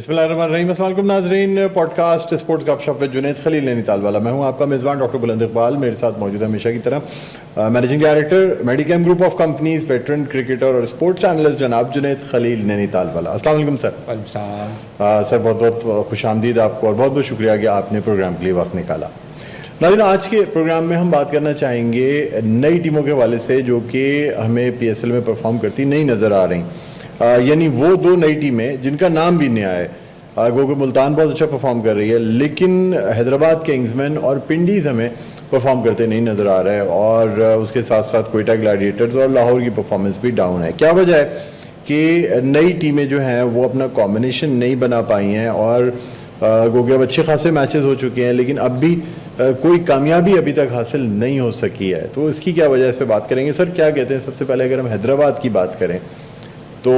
बिस्मिल्लाहिर्रहमानिर्रहीम। अस्सलाम वालेकुम नाज़रीन, पॉडकास्ट स्पोर्ट्स गपशप में जुनैद खलील नैनीताल वाला मैं हूं आपका मेज़बान डॉक्टर बुलंद इकबाल। मेरे साथ मौजूद है हमेशा की तरह managing director Medicam group of companies, veteran cricketer और स्पोर्ट्स एनालिस्ट जनाब जुनैद खलील नैनीताल वाला। अस्सलाम वालेकुम सर। सर बहुत बहुत खुशामदीद आपको और बहुत बहुत शुक्रिया कि आपने प्रोग्राम के लिए वक्त निकाला। नाज़रीन, आज के प्रोग्राम में हम बात करना चाहेंगे नई टीमों के हवाले से जो कि हमें PSL में परफॉर्म करती नई नज़र आ रही, यानी वो दो नई टीमें जिनका नाम भी नया है। गोगो मुल्तान बहुत अच्छा परफॉर्म कर रही है, लेकिन हैदराबाद किंग्समैन और पिंडीज़ हमें परफॉर्म करते नहीं नज़र आ रहा है, और उसके साथ साथ कोयटा ग्लैडिएटर्स और लाहौर की परफॉर्मेंस भी डाउन है। क्या वजह है कि नई टीमें जो हैं वो अपना कॉम्बिनेशन नहीं बना पाई हैं, और गोगो अब अच्छे खासे मैचेस हो चुके हैं लेकिन अब भी कोई कामयाबी अभी तक हासिल नहीं हो सकी है। तो इसकी क्या वजह है, इस पर बात करेंगे। सर क्या कहते हैं, सबसे पहले अगर हम हैदराबाद की बात करें तो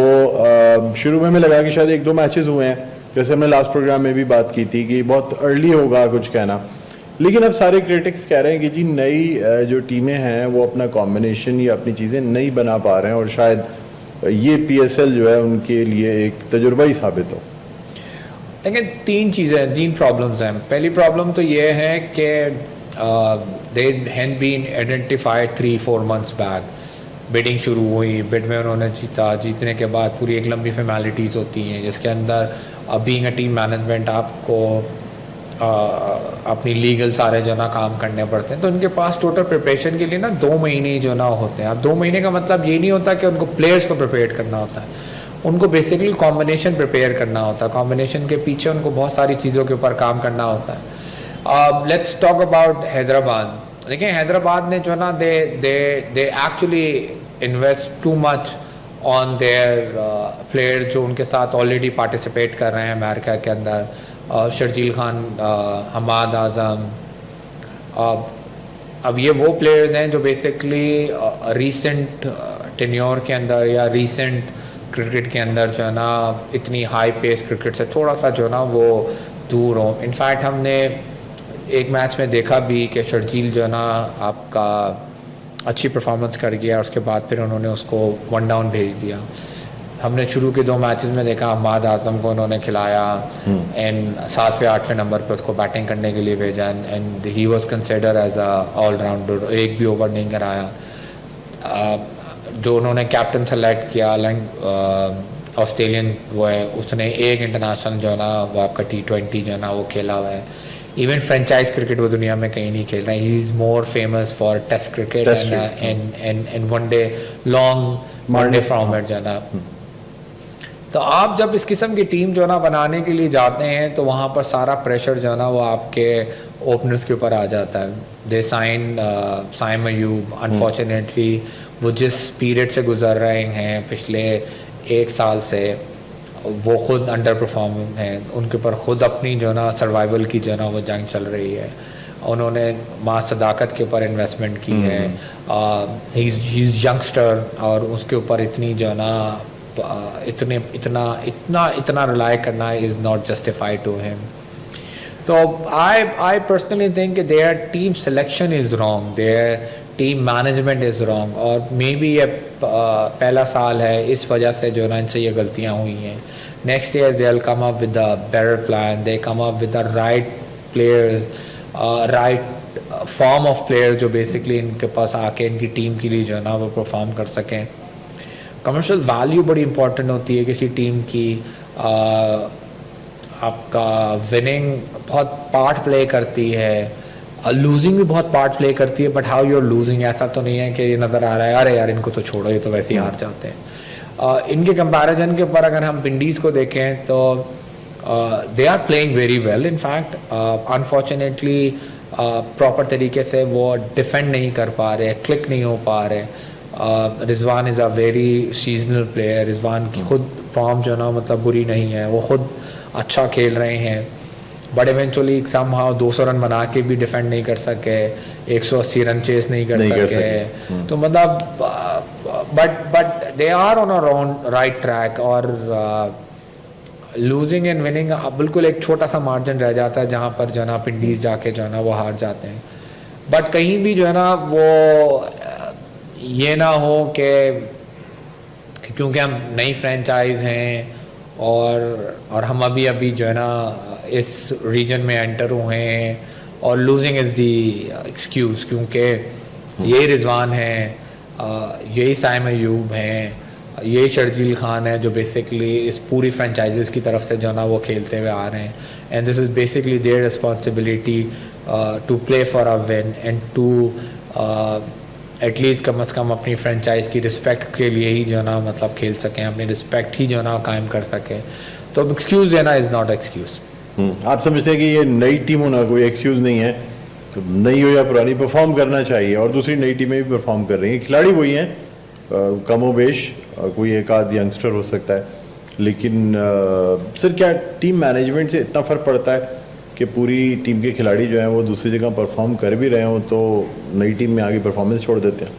शुरू में हमें लगा कि शायद एक दो मैचेस हुए हैं, जैसे हमने लास्ट प्रोग्राम में भी बात की थी कि बहुत अर्ली होगा कुछ कहना, लेकिन अब सारे क्रिटिक्स कह रहे हैं कि जी नई जो टीमें हैं वो अपना कॉम्बिनेशन या अपनी चीज़ें नहीं बना पा रहे हैं, और शायद ये PSL जो है उनके लिए एक तजुर्बा ही साबित हो। देखिए, तीन प्रॉब्लम्स हैं। पहली प्रॉब्लम तो ये है कि they had been identified 3-4 months back. Bidding शुरू हुई, बिड में उन्होंने जीता, जीतने के बाद पूरी एक लंबी फॉर्मेलिटीज़ होती हैं जिसके अंदर बीइंग अ टीम मैनेजमेंट आपको अपनी लीगल सारे जो ना काम करने पड़ते हैं। तो उनके पास टोटल प्रिपरेशन के लिए ना 2 महीने जो ना होते हैं। अब 2 महीने का मतलब ये नहीं होता कि उनको प्लेयर्स को प्रिपेयर करना होता है, उनको बेसिकली कॉम्बिनेशन प्रिपेयर करना होता है। कॉम्बिनेशन के पीछे उनको बहुत सारी चीज़ों के ऊपर काम करना होता है। Let's talk about Hyderabad. देखिए, हैदराबाद ने जो ना they actually invest too much on their player जो उनके साथ ऑलरेडी पार्टिसिपेट कर रहे हैं अमेरिका के अंदर। शर्जील खान, हमाद आज़म, अब ये वो प्लेयर्स हैं जो बेसिकली रीसेंट टेन्योर के अंदर या रीसेंट क्रिकेट के अंदर जो है ना इतनी हाई पेस क्रिकेट से थोड़ा सा जो ना वो दूर हो। इनफैक्ट हमने एक मैच में देखा भी कि शर्जील जो है ना आपका अच्छी परफॉर्मेंस कर गया, उसके बाद फिर उन्होंने उसको 1 डाउन भेज दिया। हमने शुरू के 2 मैचेस में देखा हमाद आज़म को उन्होंने खिलाया एंड 7वें-8वें नंबर पे उसको बैटिंग करने के लिए भेजा, and he was consider as a allrounder. एक भी ओवर नहीं कराया। जो उन्होंने कैप्टन सेलेक्ट किया ऑस्ट्रेलियन वो है, उसने एक इंटरनेशनल जो है ना वो आपका T20 जो है ना वो खेला हुआ है। इवन फ्रेंचाइज क्रिकेट वो दुनिया में कहीं नहीं खेल रहा है। He is more famous for test cricket and one day long one day format जो है ना। तो आप जब इस किस्म की टीम जो है ना बनाने के लिए जाते हैं तो वहाँ पर सारा प्रेशर जो है ना वो आपके ओपनर्स के ऊपर आ जाता है। दे साइम अयूब, अनफॉर्चुनेटली वो जिस पीरियड से गुजर रहे हैं पिछले 1 साल से, वो खुद अंडर परफॉर्मिंग हैं। उनके ऊपर खुद अपनी जो ना सर्वाइवल की जो ना वो जंग चल रही है। उन्होंने माँ सदाकत के ऊपर इन्वेस्टमेंट की है। ही इज़ यंगस्टर और उसके ऊपर इतनी जो ना इतना रिलाई करना is not justified to him. तो I personally think their team selection is wrong, their team management is wrong, और मे बी ये पहला साल है इस वजह से जो ना इनसे ये गलतियाँ हुई हैं। Next year they will come up with a better plan, they come up with the right players, right form of players जो बेसिकली इनके पास आके इनकी टीम के लिए जो है ना वो परफॉर्म कर सकें। कमर्शियल वैल्यू बड़ी इंपॉर्टेंट होती है किसी टीम की। आपका विनिंग बहुत पार्ट प्ले करती है, लूजिंग भी बहुत पार्ट प्ले करती है, but how you are losing, ऐसा तो नहीं है कि ये नज़र आ रहा है अरे यार इनको तो छोड़ो ये तो वैसे ही हार जाते हैं। इनके कंपैरिजन के ऊपर अगर हम विंडीज़ को देखें तो they are playing very well. In fact unfortunately proper तरीके से वो डिफेंड नहीं कर पा रहे, क्लिक नहीं हो पा रहे। Rizwan is a very seasonal player. Rizwan की खुद फॉर्म जो ना मतलब बुरी नहीं है, वो खुद अच्छा खेल रहे हैं, बट इवेंचुअली समहाउ 200 रन बना के भी डिफेंड नहीं कर सके, 180 रन चेस नहीं कर सके। तो मतलब but they are on a right track, और लूजिंग एंड विनिंग बिल्कुल एक छोटा सा मार्जिन रह जाता है जहाँ पर जो है ना पिंडीज जाके जो है ना वो हार जाते हैं। बट कहीं भी जो है ना वो ये ना हो कि क्योंकि हम नई फ्रेंचाइज हैं और हम अभी अभी जो है ना इस रीजन में एंटर हुए हैं, और लूजिंग इज़ दी एक्सक्यूज़, क्योंकि यही रिजवान है, यही साइम अयूब हैं, यही शर्जील खान है जो बेसिकली इस पूरी फ्रेंचाइजीज़ की तरफ से जो ना वो खेलते हुए आ रहे हैं, and this is basically their responsibility to play for a win and to at least कम अज़ कम अपनी फ्रेंचाइज की रिस्पेक्ट के लिए ही जो ना मतलब खेल सकें, अपनी रिस्पेक्ट ही जो ना कायम कर सकें। तो एक्सक्यूज़ देना इज़ नॉट एक्सक्यूज़। आप समझते हैं कि ये नई टीम होना कोई एक्सक्यूज नहीं है, तो नई हो या पुरानी परफॉर्म करना चाहिए, और दूसरी नई टीमें भी परफॉर्म कर रही हैं, खिलाड़ी वही हैं, कमोबेश कोई एक आध यंगस्टर हो सकता है, लेकिन सर क्या टीम मैनेजमेंट से इतना फ़र्क पड़ता है कि पूरी टीम के खिलाड़ी जो हैं वो दूसरी जगह परफॉर्म कर भी रहे हों तो नई टीम में आगे परफॉर्मेंस छोड़ देते हैं?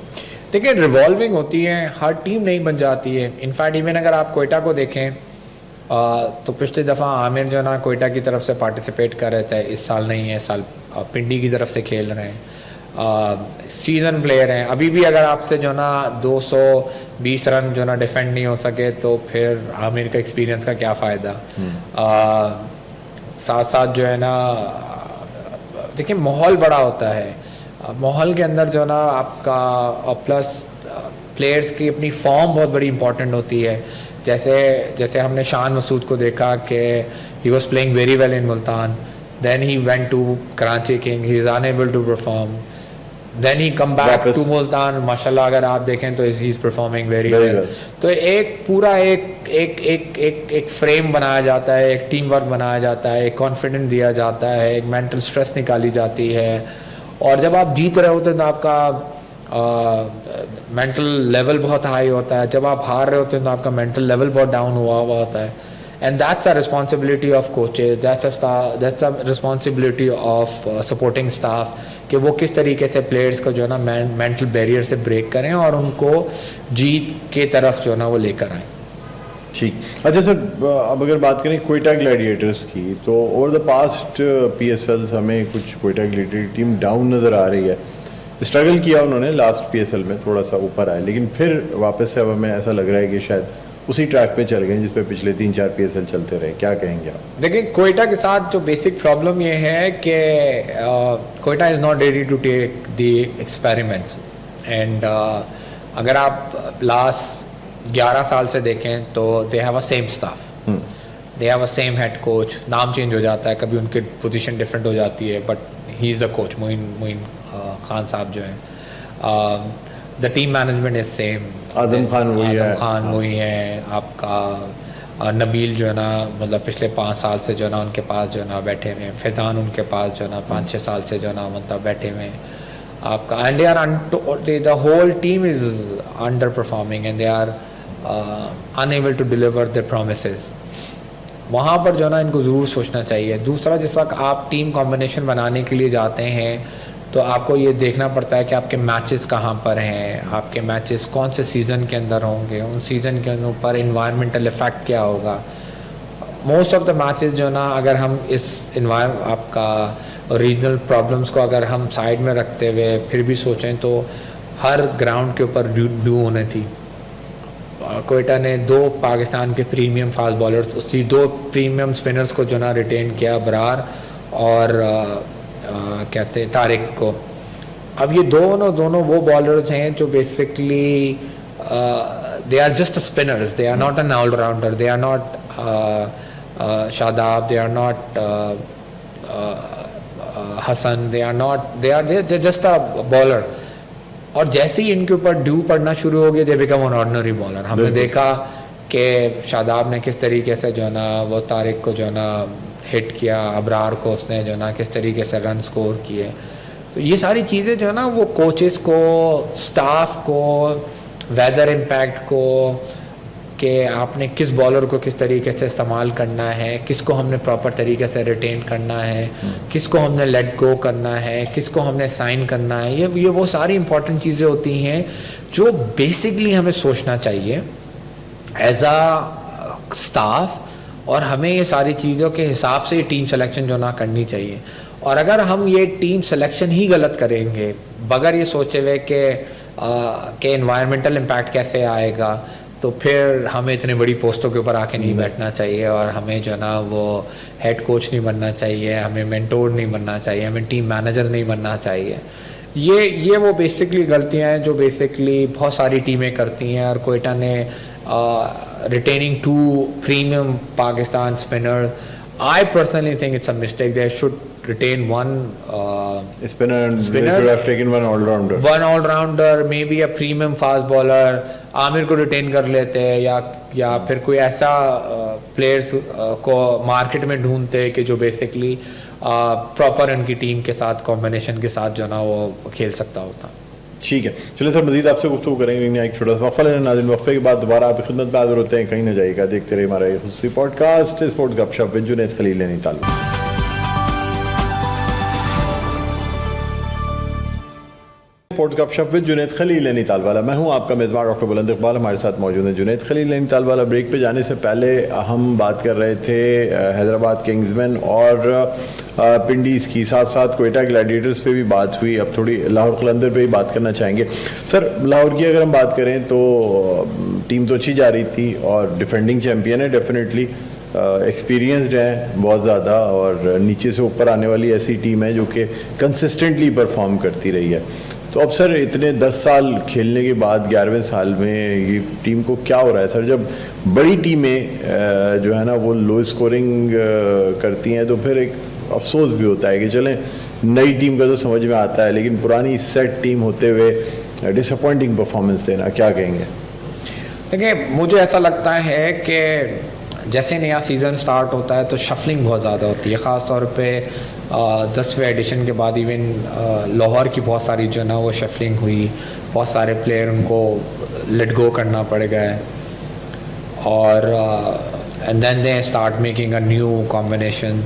देखिए, रिवॉल्विंग होती है, हर टीम नहीं बन जाती है। इनफैक्ट इवन अगर आप कोयटा को देखें तो पिछली दफ़ा आमिर जो ना कोयटा की तरफ से पार्टिसिपेट कर रहे थे, इस साल नहीं है, इस साल पिंडी की तरफ से खेल रहे हैं, सीज़न प्लेयर हैं। अभी भी अगर आपसे जो ना 220 रन जो ना डिफेंड नहीं हो सके तो फिर आमिर का एक्सपीरियंस का क्या फ़ायदा। साथ साथ जो है ना देखिए माहौल बड़ा होता है, माहौल के अंदर जो ना आपका प्लस प्लेयर्स की अपनी फॉर्म बहुत बड़ी इंपॉर्टेंट होती है। जैसे हमने शान मसूद को देखा कि he was playing very well in Multan, then he went to Karachi king, he is unable to perform, then he come back to Multan, माशाल्लाह अगर आप देखें तो he is performing very well. तो एक पूरा एक फ्रेम बनाया जाता है, एक टीम वर्क बनाया जाता है, एक कॉन्फिडेंस दिया जाता है, एक मेंटल स्ट्रेस निकाली जाती है, और जब आप जीत रहे होते हैं तो आपका मेंटल लेवल बहुत हाई होता है, जब आप हार रहे होते हैं तो आपका मेंटल लेवल बहुत डाउन हुआ होता है। And that's a responsibility of coaches, that's a responsibility of supporting staff कि वो किस तरीके से प्लेयर्स को जो है ना मेंटल बैरियर से ब्रेक करें और उनको जीत के तरफ जो है ना वो लेकर आएँ। ठीक, अच्छा सर, अब अगर बात करें कोयटा ग्लैडिएटर्स की, तो ओवर द पास्ट PSLs हमें कुछ कोयटा ग्लैडिएटर टीम डाउन नज़र आ रही है। स्ट्रगल किया उन्होंने लास्ट PSL में, थोड़ा सा ऊपर आए, लेकिन फिर वापस से अब हमें ऐसा लग रहा है कि शायद उसी ट्रैक पे चल गए जिस पे पिछले 3-4 PSL चलते रहे। क्या कहेंगे आप? देखिए, कोयटा के साथ जो बेसिक प्रॉब्लम ये है कि Quetta is not ready to take the experiments, and अगर आप लास्ट 11 साल से देखें तो they have a same staff, they have a same head coach, नाम चेंज हो जाता है, कभी उनकी पोजीशन डिफरेंट हो जाती है, but he is the coach, Moin Khan साहब जो हैं। The team management is same, Adam Khan वही है, आपका नबील जो है ना मतलब पिछले 5 साल से जो है ना उनके पास जो है ना बैठे हुए हैं, फैज़ान उनके पास जो है ना 5-6 साल से जो है ना मतलब बैठे हुए हैं आपका, and they are the whole team is under performing and they are unable to deliver the promises. वहाँ पर जो है ना इनको ज़रूर सोचना चाहिए। दूसरा, जिस वक्त आप टीम कॉम्बिनेशन बनाने के लिए जाते हैं तो आपको ये देखना पड़ता है कि आपके मैचेस कहाँ पर हैं, आपके मैचेस कौन से सीज़न के अंदर होंगे, उन सीज़न के ऊपर इन्वायरमेंटल इफ़ेक्ट क्या होगा। मोस्ट ऑफ द मैचेस जो ना अगर हम इस आपका रीजनल प्रॉब्लम्स को अगर हम साइड में रखते हुए फिर भी सोचें तो हर ग्राउंड के ऊपर ड्यू होने थी। कोयटा ने 2 पाकिस्तान के प्रीमियम फास्ट बॉलर्स, उसी 2 प्रीमियम स्पिनर्स को जो ना रिटेन किया, बरार और कहते हैं तारिक को। अब ये दोनों वो बॉलर्स हैं जो basically they are just spinners, they are not an allrounder, they are not Shadab, they are not Hasan, they are just a bowler. और जैसे ही इनके ऊपर ड्यू पड़ना शुरू हो गया, they become an ordinary bowler. हमने देखा कि शादाब ने किस तरीके से जो है ना वो तारिक को जो है ना हिट किया, अबरार को उसने जो है ना किस तरीके से रन स्कोर किए। तो ये सारी चीज़ें जो है ना वो कोचेस को, स्टाफ को, वेदर इम्पैक्ट को, कि आपने किस बॉलर को किस तरीके से इस्तेमाल करना है, किसको हमने प्रॉपर तरीके से रिटेन करना है, किसको हमने लेट गो करना है, किसको हमने साइन करना है, ये वो सारी इंपॉर्टेंट चीज़ें होती हैं जो बेसिकली हमें सोचना चाहिए एज आ स्टाफ, और हमें ये सारी चीज़ों के हिसाब से टीम सिलेक्शन जो ना करनी चाहिए। और अगर हम ये टीम सिलेक्शन ही गलत करेंगे बगैर ये सोचे हुए कि एनवायरमेंटल इम्पैक्ट कैसे आएगा, तो फिर हमें इतने बड़ी पोस्टों के ऊपर आके नहीं बैठना चाहिए, और हमें जो है ना वो हेड कोच नहीं बनना चाहिए, हमें मेंटोर नहीं बनना चाहिए, हमें टीम मैनेजर नहीं बनना चाहिए। ये वो बेसिकली गलतियां हैं जो बेसिकली बहुत सारी टीमें करती हैं। और कोयटा ने retaining 2 premium Pakistan spinner, I personally think it's a mistake. They should retain one spinner. They should have taken one all-rounder. One all-rounder, maybe a premium fast bowler. Aamir को रिटेन कर लेते हैं, या फिर कोई ऐसा प्लेयर्स को मार्केट में ढूंढते कि जो बेसिकली प्रॉपर उनकी टीम के साथ कॉम्बिनेशन के साथ जो ना वो खेल सकता होता। ठीक है, चलिए सर मजीद आपसे गुफ्तगू करेंगे, एक छोटा सा वक्फा लेना नाज़रीन, वक्फे के बाद दोबारा आपकी खिदमत में हाज़िर होते हैं। कहीं ना जाइएगा, देखते रहिए हमारा ये खुसूसी पॉडकास्ट स्पोर्ट्स गपशप विद जुनैद खलील नैनीताल। स्पोर्ट्स गपशप विद जुनैद खलील नैनीताल वाला, मैं हूं आपका मेज़बान डॉक्टर बुलंद इकबाल। हमारे साथ मौजूद हैं जुनैद खलील नैनीताल वाला। ब्रेक पे जाने से पहले हम बात कर रहे थे हैदराबाद किंग्समैन और पिंडीज़ की, साथ साथ कोयटा ग्लैडिएटर्स पे भी बात हुई। अब थोड़ी लाहौर कलंदर पे भी बात करना चाहेंगे। सर, लाहौर की अगर हम बात करें तो टीम तो अच्छी जा रही थी और डिफेंडिंग चैम्पियन है, डेफिनेटली एक्सपीरियंसड है बहुत ज़्यादा, और नीचे से ऊपर आने वाली ऐसी टीम है जो कि कंसिस्टेंटली परफॉर्म करती रही है। तो अब सर इतने 10 साल खेलने के बाद 11वें साल में ये टीम को क्या हो रहा है सर? जब बड़ी टीमें जो है ना वो लो स्कोरिंग करती हैं तो फिर एक अफसोस भी होता है कि चलें नई टीम का तो समझ में आता है, लेकिन पुरानी सेट टीम होते हुए डिसअपॉइंटिंग परफॉर्मेंस देना, क्या कहेंगे? देखिए, मुझे ऐसा लगता है कि जैसे नया सीज़न स्टार्ट होता है तो शफलिंग बहुत ज़्यादा होती है, ख़ास तौर पे 10वें एडिशन के बाद इवन लाहौर की बहुत सारी जो ना वो शफलिंग हुई, बहुत सारे प्लेयर उनको लेट गो करना पड़ गए, और and then they start making a new combination.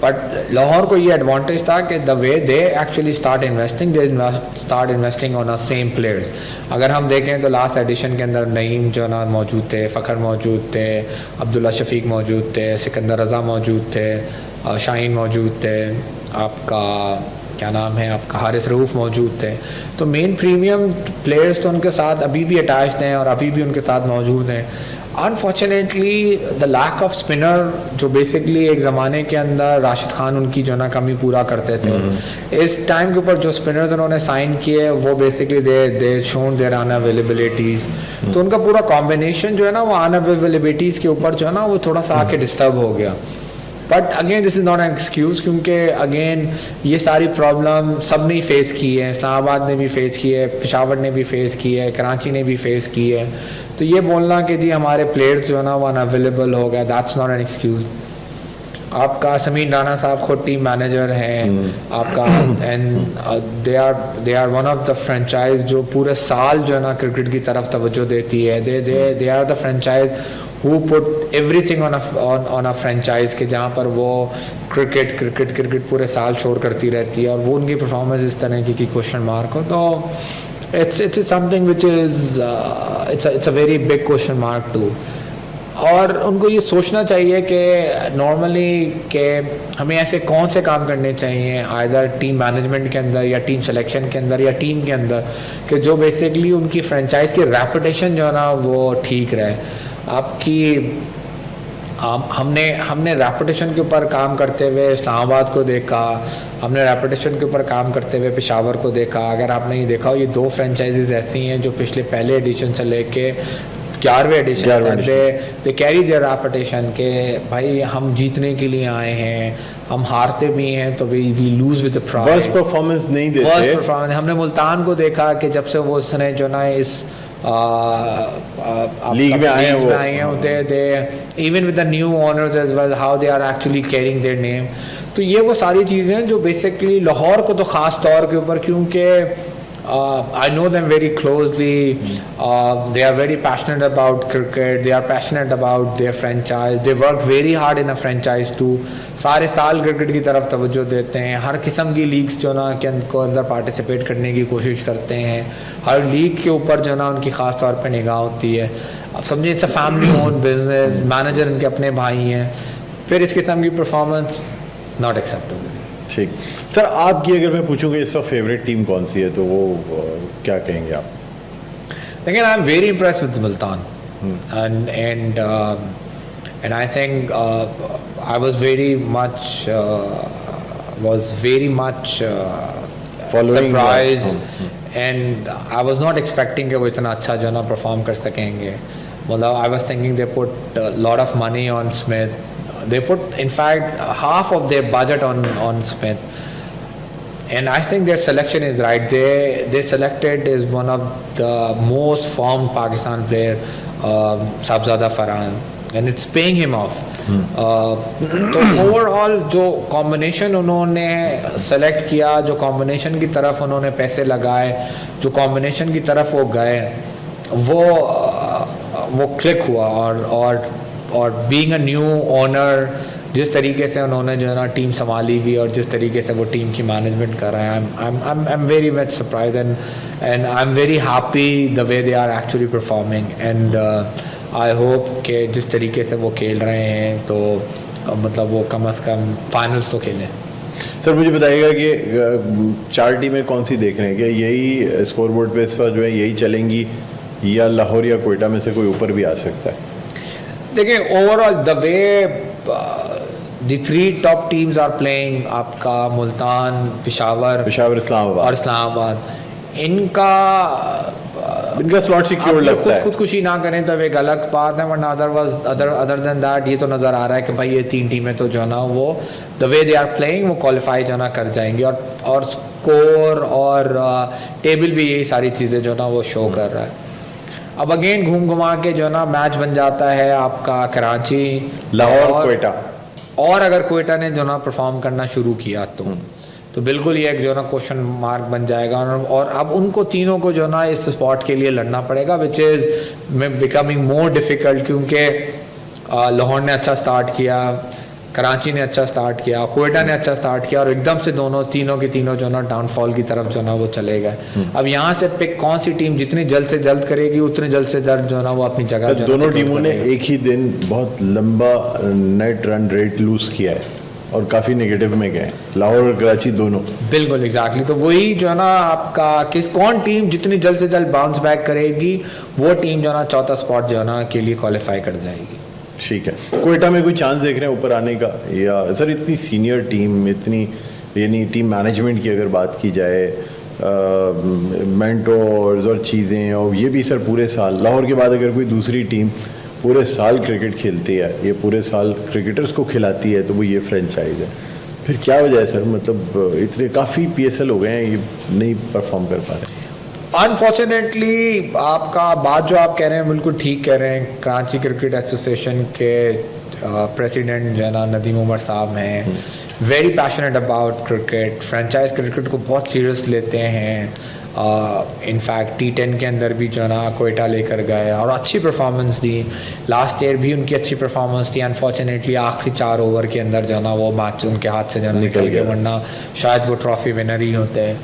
But Lahore को ये एडवांटेज था कि the way they actually start investing on a same players. अगर हम देखें तो लास्ट एडिशन के अंदर नईम जो ना मौजूद थे, फ़खर मौजूद थे, अब्दुल्ला शफीक मौजूद थे, सिकंदर रज़ा मौजूद थे, शाहीन मौजूद थे, आपका क्या नाम है, आपका हारिस रऊफ़ मौजूद थे। तो मेन प्रीमियम प्लेयर्स तो उनके साथ अभी भी अटैच्ड हैं और अभी भी उनके साथ मौजूद हैं। Unfortunately the lack of spinner, जो बेसिकली एक ज़माने के अंदर राशिद खान उनकी जो ना कमी पूरा करते थे, इस टाइम के ऊपर जो स्पिनर्स उन्होंने साइन किए वो बेसिकली दे शोन देयर अनअवेलेबिलिटीज़। तो उनका पूरा कॉम्बिनेशन जो है ना वो अनअवेलेबिलिटीज़ के ऊपर जो है ना वो थोड़ा सा आके डिस्टर्ब हो गया। But again this is not an excuse, क्योंकि अगेन ये सारी प्रॉब्लम सब ने ही फेस की है। इस्लामाबाद ने भी फेस की है, पेशावर ने भी फेस की है, कराची ने भी फेस की है। तो ये बोलना कि जी हमारे प्लेयर्स जो है ना वो अनअवेलेबल हो गए, दैट्स नॉट एन एक्सक्यूज़। आपका समीर राना साहब खुद टीम मैनेजर हैं आपका, and they are one of the franchise जो पूरे साल जो है ना क्रिकेट की तरफ तवज्जो देती है। They are the franchise who put everything on a franchise, के जहाँ पर वो क्रिकेट पूरे साल शोर करती रहती है, और वो उनकी परफॉर्मेंस इस तरह की क्वेश्चन मार्क हो, तो it's something which is it's a very big question mark too. और उनको ये सोचना चाहिए कि नॉर्मली कि हमें ऐसे कौन से काम करने चाहिए आइदर टीम मैनेजमेंट के अंदर या टीम सिलेक्शन के अंदर या टीम के अंदर, कि जो बेसिकली उनकी फ्रेंचाइज की रेपुटेशन जो है ना वो ठीक रहे। आपकी हमने रेपुटेशन के ऊपर काम करते हुए इस्लामाबाद को देखा, हमने रेपुटेशन के ऊपर काम करते हुए पेशावर को देखा। अगर आपने ये देखा हो, ये 2 फ्रेंचाइजीज ऐसी हैं जो पिछले पहले एडिशन से लेके 11वें एडिशन तक दे कैरी देयर रेपुटेशन के भाई हम जीतने के लिए आए हैं, हम हारते भी हैं तो we lose with the pride. Worst performance नहीं देते। वर्स्ट परफॉर्मेंस हमने मुल्तान को देखा कि जब से वो उसने जो ना इस लीग में आए हैं, they even with the new owners as well, how they are actually carrying their name। तो ये वो सारी चीज़ें जो बेसिकली लाहौर को तो ख़ास तौर के ऊपर, क्योंकि I know them very closely, they are very passionate about cricket, they are passionate about their franchise, they work very hard in a franchise too। सारे साल क्रिकेट की तरफ तवज्जो देते हैं, हर किस्म की लीग्स जो ना के अंदर पार्टिसिपेट करने की कोशिश करते हैं, हर लीग के ऊपर जो ना उनकी ख़ास तौर पे निगाह होती है। अब समझिए it's a family own business, manager उनके अपने भाई हैं, फिर इस किस्म की परफॉर्मेंस नॉट एक्सेप्टेबल। ठीक सर, आपकी अगर मैं पूछूंगा इस वक्त फेवरेट टीम कौन सी है तो वो क्या कहेंगे आप? लेकिन आई am very impress with Multan. and I think I was very much Following surprised, and I was not expecting कि वो इतना अच्छा जो ना परफॉर्म कर सकेंगे. मतलब I was thinking they put a lot of money on Smith. They put in fact half of their budget on Smith. And I think their selection is right. They selected is one of the most formed Pakistan player, Sabzada Farhan, and it's paying him off. तो overall जो combination उन्होंने select किया, जो combination की तरफ उन्होंने पैसे लगाए, जो कॉम्बिनेशन की तरफ वो गए, वो क्लिक हुआ. और बीइंग अ न्यू ओनर, जिस तरीके से उन्होंने जो है ना टीम संभाली हुई और जिस तरीके से वो टीम की मैनेजमेंट कर रहे हैं, I am very much surprise and I am very happy the way they are actually performing. And I hope कि जिस तरीके से वो खेल रहे हैं तो मतलब वो कम से कम फाइनल्स तो खेलें. सर मुझे बताइएगा कि 4 टीमें कौन सी देख रहे हैं, कि यही स्कोर बोर्ड पे इस बार जो है यही चलेंगी या लाहौर या कोयटा में से कोई ऊपर भी आ सकता है? देखिए overall the way the 3 top teams are playing, आपका मुल्तान, पेशावर इस्लामाबाद और इस्लामाबाद, इनका स्लॉट सिक्योर लगता है. खुदकुशी ना करें तो एक अलग बात है, वरना अदर देन दैट ये तो नज़र आ रहा है कि भाई ये 3 टीमें तो जो है ना वो the way they are playing वो क्वालिफाई जो ना कर जाएंगी. और स्कोर और टेबल भी यही सारी चीज़ें जो ना वो शो कर रहा है. अब अगेन घूम घुमा के जो ना मैच बन जाता है आपका कराची, लाहौर, कोयटा. और अगर कोयटा ने जो ना परफॉर्म करना शुरू किया तो बिल्कुल ये एक जो ना क्वेश्चन मार्क बन जाएगा. और अब उनको तीनों को जो ना इस स्पॉट के लिए लड़ना पड़ेगा, which is becoming more difficult, क्योंकि लाहौर ने अच्छा स्टार्ट किया, कराची ने अच्छा स्टार्ट किया, कोयटा ने अच्छा स्टार्ट किया, और एकदम से तीनों के तीनों जो ना डाउनफॉल की तरफ जो ना वो चले गए. अब यहाँ से पिक कौन सी टीम जितनी जल्द से जल्द करेगी उतनी जल्द से जल्द जो ना वो अपनी जगह. दोनों टीमों ने एक ही दिन बहुत लंबा नेट रन रेट लूज किया है और काफ़ी नेगेटिव में गए, लाहौर और कराची दोनों. बिल्कुल एग्जैक्टली. तो वही जो है ना आपका कौन टीम जितनी जल्द से जल्द बाउंस बैक करेगी वो टीम जो ना चौथा स्पॉट जो है ना के लिए क्वालिफाई कर जाएगी. ठीक है. कोयटा में कोई चांस देख रहे हैं ऊपर आने का, या सर इतनी सीनियर टीम, इतनी यानी टीम मैनेजमेंट की अगर बात की जाए, मेंटोर्स और चीज़ें, और ये भी सर पूरे साल लाहौर के बाद अगर कोई दूसरी टीम पूरे साल क्रिकेट खेलती है, ये पूरे साल क्रिकेटर्स को खिलाती है, तो वो ये फ्रेंचाइज है, फिर क्या वजह है सर? मतलब इतने काफ़ी PSL हो गए हैं, ये नहीं परफॉर्म कर पा रहे. अनफॉर्चुनेटली आपका बात जो आप कह रहे हैं बिल्कुल ठीक कह रहे हैं. कराची क्रिकेट एसोसिएशन के प्रेसिडेंट जो है ना नदीम उमर साहब हैं, very passionate about cricket, franchise cricket को बहुत सीरियस लेते हैं. इनफैक्ट T10 के अंदर भी जो है ना कोयटा लेकर गए और अच्छी परफॉर्मेंस दी. लास्ट ईयर भी उनकी अच्छी परफॉर्मेंस थी. अनफॉर्चुनेटली आखिरी 4 ओवर के अंदर जो है ना वो मैच उनके हाथ से जो है निकल गया, वरना शायद वो ट्रॉफी विनर ही होते हैं.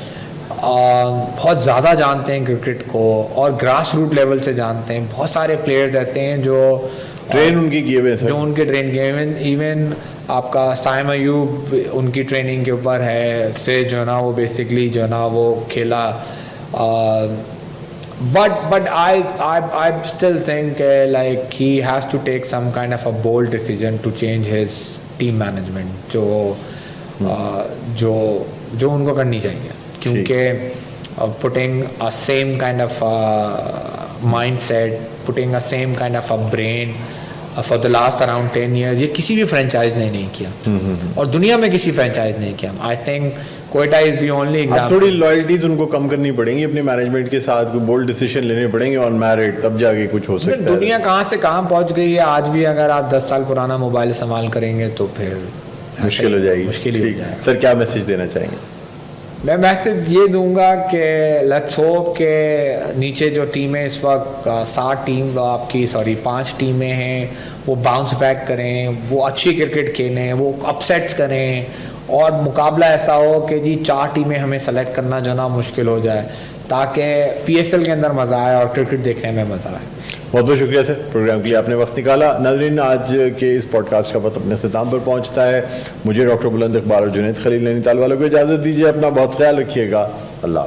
बहुत ज़्यादा जानते हैं क्रिकेट को और ग्रास रूट लेवल से जानते हैं. बहुत सारे प्लेयर्स ऐसे हैं जो ट्रेन उनकी किए हुए, जो उनके ट्रेन किए, इवन आपका साइम अयूब उनकी ट्रेनिंग के ऊपर है से जो ना वो बेसिकली जो ना वो खेला. but I still think like he has to take some kind of a bold decision to change his team management जो उनको करनी चाहिए, क्योंकि putting a same kind of mindset, putting a same kind of a brain for the last around 10 years ये किसी भी franchise ने नहीं किया और दुनिया में किसी फ्रेंचाइज ने किया. I think Quetta is the only example. थोड़ी लॉयल्टीज उनको कम करनी पड़ेंगी अपने मैनेजमेंट के साथ, कोई बोल्ड डिसीजन लेने पड़ेंगे ऑन मेरिट, तब जाके कुछ हो सकता है. दुनिया कहाँ से कहाँ पहुँच गई है. आज भी अगर आप 10 साल पुराना मोबाइल इस्तेमाल करेंगे तो फिर मुश्किल हो जाएगी. मुश्किल ही हो जाएगा. सर क्या मैसेज देना चाहेंगे? मैं मैसेज ये दूंगा कि लेट्स होप के नीचे जो टीमें इस वक्त 5 टीमें हैं वो बाउंस बैक करें, वो अच्छी क्रिकेट खेलें, वो अपसेट्स करें और मुकाबला ऐसा हो कि जी 4 टीमें हमें सेलेक्ट करना जो ना मुश्किल हो जाए, ताकि PSL के अंदर मज़ा आए और क्रिकेट देखने में मज़ा आए. बहुत बहुत शुक्रिया सर, प्रोग्राम के लिए आपने वक्त निकाला. नाज़रीन, आज के इस पॉडकास्ट का वक्त अपने अख्ताम पर पहुंचता है. मुझे डॉक्टर बुलंद इकबाल और जुनैद खलील नैनीताल वालों को इजाज़त दीजिए. अपना बहुत ख्याल रखिएगा. अल्लाह.